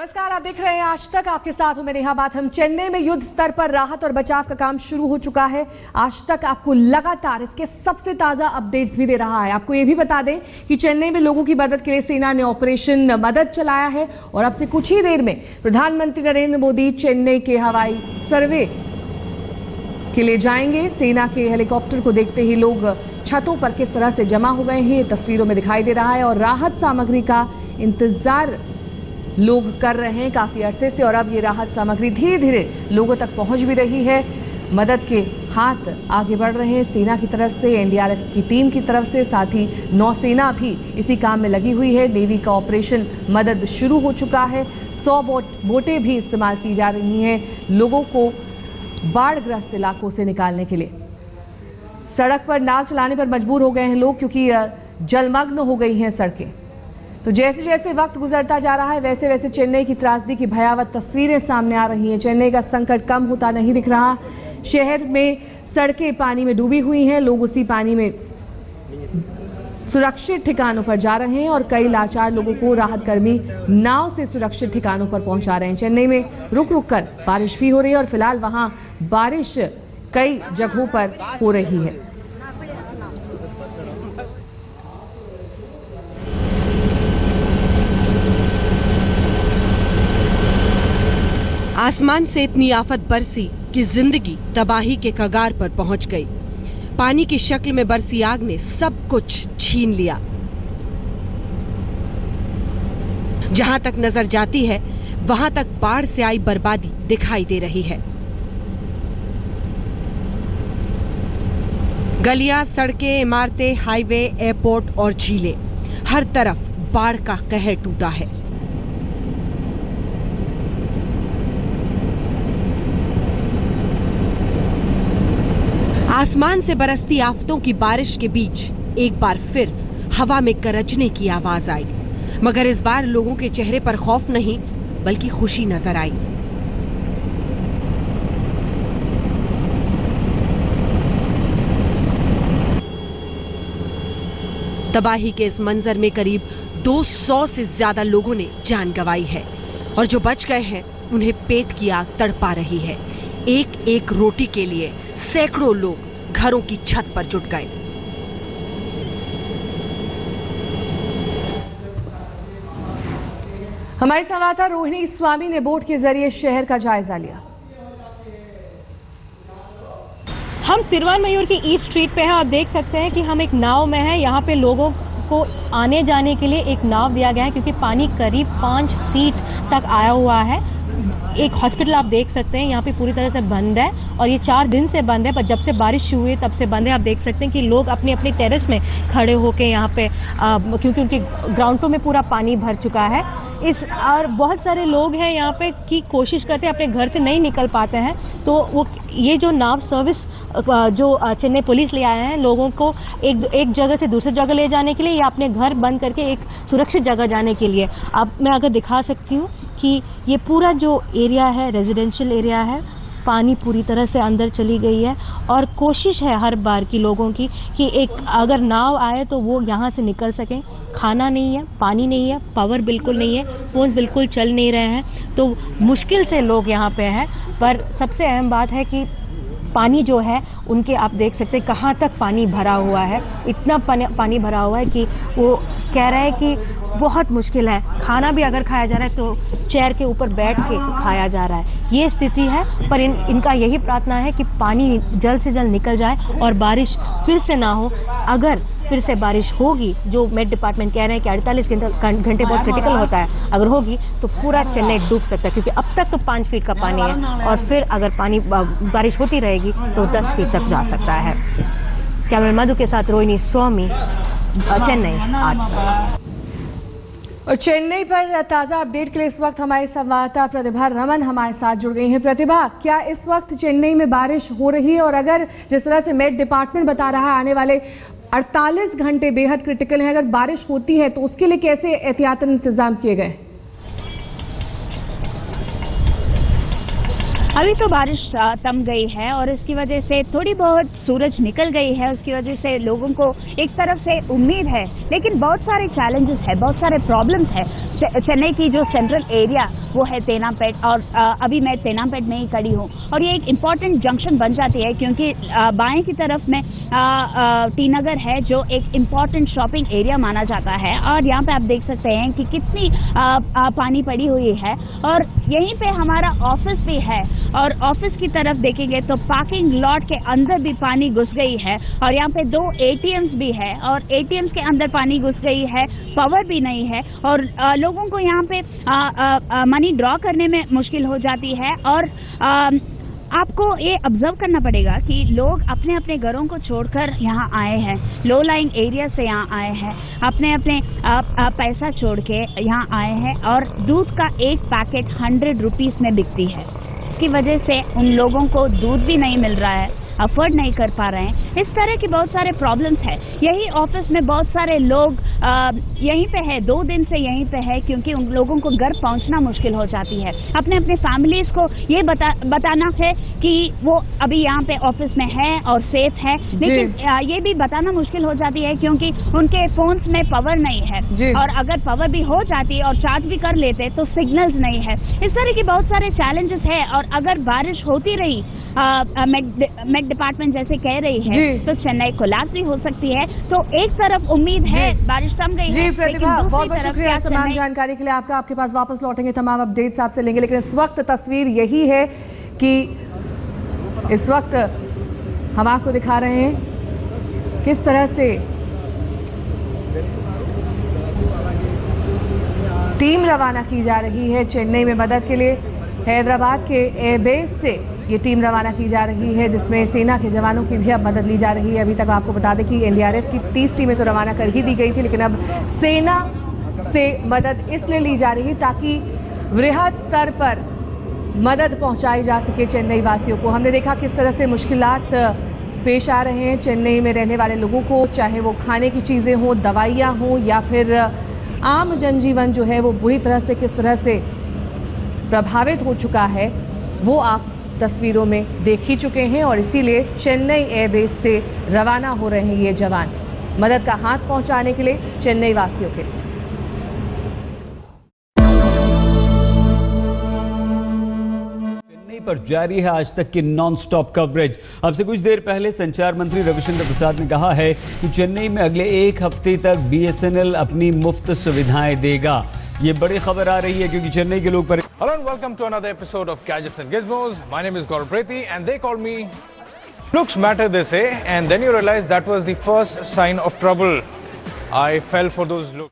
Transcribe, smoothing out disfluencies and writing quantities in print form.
नमस्कार, आप देख रहे हैं आज तक। आपके साथ हूं मैं नेहा बाथम। चेन्नई में युद्ध स्तर पर राहत और बचाव का काम शुरू हो चुका है। आज तक आपको लगातार इसके सबसे ताजा अपडेट्स भी दे रहा है। आपको यह भी बता दें कि चेन्नई में लोगों की मदद के लिए सेना ने ऑपरेशन मदद चलाया है और अब से कुछ ही देर में प्रधानमंत्री नरेंद्र मोदी चेन्नई के हवाई सर्वे के लिए जाएंगे। सेना के हेलीकॉप्टर को देखते ही लोग छतों पर किस तरह से जमा हो गए हैं, तस्वीरों में दिखाई दे रहा है और राहत सामग्री का इंतजार लोग कर रहे हैं काफी अरसे से। और अब ये राहत सामग्री धीरे धीरे लोगों तक पहुंच भी रही है। मदद के हाथ आगे बढ़ रहे हैं सेना की तरफ से, एनडीआरएफ की टीम की तरफ से, साथ ही नौसेना भी इसी काम में लगी हुई है। नेवी का ऑपरेशन मदद शुरू हो चुका है। 100 बोटें भी इस्तेमाल की जा रही हैं लोगों को बाढ़ग्रस्त इलाकों से निकालने के लिए। सड़क पर नाव चलाने पर मजबूर हो गए हैं लोग क्योंकि जलमग्न हो गई हैं सड़कें। तो जैसे जैसे वक्त गुजरता जा रहा है वैसे वैसे चेन्नई की त्रासदी की भयावह तस्वीरें सामने आ रही हैं। चेन्नई का संकट कम होता नहीं दिख रहा। शहर में सड़कें पानी में डूबी हुई हैं, लोग उसी पानी में सुरक्षित ठिकानों पर जा रहे हैं और कई लाचार लोगों को राहत कर्मी नाव से सुरक्षित ठिकानों पर पहुंचा रहे हैं। चेन्नई में रुक रुक कर बारिश भी हो रही है और फिलहाल वहां बारिश कई जगहों पर हो रही है। आसमान से इतनी आफत बरसी कि जिंदगी तबाही के कगार पर पहुंच गई। पानी की शक्ल में बरसी आग ने सब कुछ छीन लिया। जहां तक नजर जाती है वहां तक बाढ़ से आई बर्बादी दिखाई दे रही है। गलियां, सड़कें, इमारतें, हाईवे, एयरपोर्ट और झीलें, हर तरफ बाढ़ का कहर टूटा है। आसमान से बरसती आफतों की बारिश के बीच एक बार फिर हवा में गरजने की आवाज आई, मगर इस बार लोगों के चेहरे पर खौफ नहीं बल्कि खुशी नजर आई। तबाही के इस मंजर में करीब 200 से ज्यादा लोगों ने जान गंवाई है और जो बच गए हैं उन्हें पेट की आग तड़पा रही है। एक एक रोटी के लिए सैकड़ों लोग घरों की छत पर जुट गए। हमारे संवाददाता रोहिणी स्वामी ने बोट के जरिए शहर का जायजा लिया। हम सिरवान मयूर की ईस्ट स्ट्रीट पे हैं। आप देख सकते हैं कि हम एक नाव में हैं। यहाँ पे लोगों को आने जाने के लिए एक नाव दिया गया है क्योंकि पानी करीब 5 फीट तक आया हुआ है। एक हॉस्पिटल आप देख सकते हैं यहाँ पे पूरी तरह से बंद है और ये 4 दिन से बंद है, पर जब से बारिश शुरू हुई तब से बंद है। आप देख सकते हैं कि लोग अपने अपने टेरेस में खड़े होके यहाँ पे क्योंकि उनके ग्राउंड फ्लोर में पूरा पानी भर चुका है। और बहुत सारे लोग हैं यहाँ पे की कोशिश करते हैं, अपने घर से नहीं निकल पाते हैं, तो वो ये जो नाव सर्विस जो चेन्नई पुलिस ले आए हैं लोगों को एक जगह से दूसरी जगह ले जाने के लिए या अपने घर बंद करके एक सुरक्षित जगह जाने के लिए। अब मैं अगर दिखा सकती हूँ कि ये पूरा जो एरिया है रेजिडेंशियल एरिया है, पानी पूरी तरह से अंदर चली गई है और कोशिश है हर बार की लोगों की कि एक अगर नाव आए तो वो यहाँ से निकल सकें। खाना नहीं है, पानी नहीं है, पावर बिल्कुल नहीं है, फोन बिल्कुल चल नहीं रहे हैं, तो मुश्किल से लोग यहाँ पे हैं। पर सबसे अहम बात है कि पानी जो है उनके आप देख सकते हैं कहाँ तक पानी भरा हुआ है। इतना पानी भरा हुआ है कि वो कह रहे हैं कि बहुत मुश्किल है। खाना भी अगर खाया जा रहा है तो चेयर के ऊपर बैठ के खाया जा रहा है। ये स्थिति है, पर इनका यही प्रार्थना है कि पानी जल्द से जल्द निकल जाए और बारिश फिर से ना हो। अगर फिर से बारिश होगी, जो मेट डिपार्टमेंट कह रहे हैं कि 48 घंटे बहुत क्रिटिकल होता है, अगर होगी तो पूरा चेन्नई डूब सकता है क्योंकि अब तक तो 5 फीट का पानी है और फिर अगर बारिश होती रहेगी तो 10 फीट तक जा सकता है। कैमरा मधु के साथ रोहिणी स्वामी, चेन्नई आज। और चेन्नई पर ताज़ा अपडेट के लिए इस वक्त हमारे संवाददाता प्रतिभा रमन हमारे साथ जुड़ गई हैं। प्रतिभा, क्या इस वक्त चेन्नई में बारिश हो रही है और अगर जिस तरह से मेट डिपार्टमेंट बता रहा है आने वाले 48 घंटे बेहद क्रिटिकल हैं, अगर बारिश होती है तो उसके लिए कैसे एहतियातन इंतजाम किए गए? अभी तो बारिश थम गई है और इसकी वजह से थोड़ी बहुत सूरज निकल गई है। उसकी वजह से लोगों को एक तरफ से उम्मीद है, लेकिन बहुत सारे चैलेंजेस है, बहुत सारे प्रॉब्लम्स है। चेन्नई की जो सेंट्रल एरिया वो है तेनापेट, और अभी मैं तेनापेट में ही खड़ी हूँ और ये एक इम्पॉर्टेंट जंक्शन बन जाती है क्योंकि बाएं की तरफ में टी नगर है जो एक इम्पॉर्टेंट शॉपिंग एरिया माना जाता है। और यहाँ पे आप देख सकते हैं कि कितनी पानी पड़ी हुई है और यहीं पे हमारा ऑफिस भी है। और ऑफिस की तरफ देखेंगे तो पार्किंग लॉट के अंदर भी पानी घुस गई है और यहाँ पे 2 ATMs भी है और ATMs के अंदर पानी घुस गई है, पावर भी नहीं है और लोगों को यहाँ पे मनी ड्रॉ करने में मुश्किल हो जाती है। और आपको ये ऑब्जर्व करना पड़ेगा कि लोग अपने अपने घरों को छोड़कर यहाँ आए हैं, लो लाइंग एरिया से यहाँ आए हैं, अपने अपने पैसा छोड़ के यहाँ आए हैं और दूध का एक पैकेट 100 रुपीज़ में बिकती है। इसकी वजह से उन लोगों को दूध भी नहीं मिल रहा है, अफोर्ड नहीं कर पा रहे हैं। इस तरह की बहुत सारे प्रॉब्लम्स हैं। यही ऑफिस में बहुत सारे लोग यहीं पे है, 2 दिन से यहीं पे है क्योंकि उन लोगों को घर पहुंचना मुश्किल हो जाती है। अपने अपने फैमिलीज को ये बताना है कि वो अभी यहाँ पे ऑफिस में है और सेफ है, लेकिन ये भी बताना मुश्किल हो जाती है क्योंकि उनके फोन्स में पावर नहीं है और अगर पावर भी हो जाती और चार्ज भी कर लेते तो सिग्नल्स नहीं है। इस तरह की बहुत सारे चैलेंजेस है और अगर बारिश होती रही मेट डिपार्टमेंट जैसे कह रही है तो चेन्नई कोलैप्स भी हो सकती है। तो एक तरफ उम्मीद है, बारिश थम गई जी है। प्रतिभा, बहुत बहुत शुक्रिया तमाम जानकारी के लिए आपका। आपके पास वापस लौटेंगे, तमाम अपडेट्स आपसे लेंगे, लेकिन इस वक्त तस्वीर यही है कि इस वक्त हम आपको दिखा रहे हैं किस तरह से टीम रवाना की जा रही है चेन्नई में मदद के लिए। हैदराबाद के एयरबेस से ये टीम रवाना की जा रही है जिसमें सेना के जवानों की भी अब मदद ली जा रही है। अभी तक आपको बता दें कि NDRF की 30 टीमें तो रवाना कर ही दी गई थी, लेकिन अब सेना से मदद इसलिए ली जा रही ताकि वृहद स्तर पर मदद पहुंचाई जा सके चेन्नई वासियों को। हमने देखा किस तरह से मुश्किलात पेश आ रहे हैं चेन्नई में रहने वाले लोगों को, चाहे वो खाने की चीज़ें हों, दवाइयाँ हों या फिर आम जनजीवन जो है वो बुरी तरह से किस तरह से प्रभावित हो चुका है वो आप तस्वीरों में देख ही चुके हैं। और इसीलिए चेन्नई एयरबेस से रवाना हो रहे हैं ये जवान मदद का हाथ पहुंचाने के लिए चेन्नई वासियों के लिए। चेन्नई पर जारी है आज तक की नॉन स्टॉप कवरेज। अब से कुछ देर पहले संचार मंत्री रविशंकर प्रसाद ने कहा है कि चेन्नई में अगले 1 हफ्ते तक BSNL अपनी मुफ्त सुविधाएं देगा। ये बड़ी खबर आ रही है क्योंकि चेन्नई के लोग Hello and welcome to another episode of Gadgets and Gizmos. My name is Gaurav Prethi and they call me Looks Matter, they say, and then you realize that was the first sign of trouble. I fell for those looks.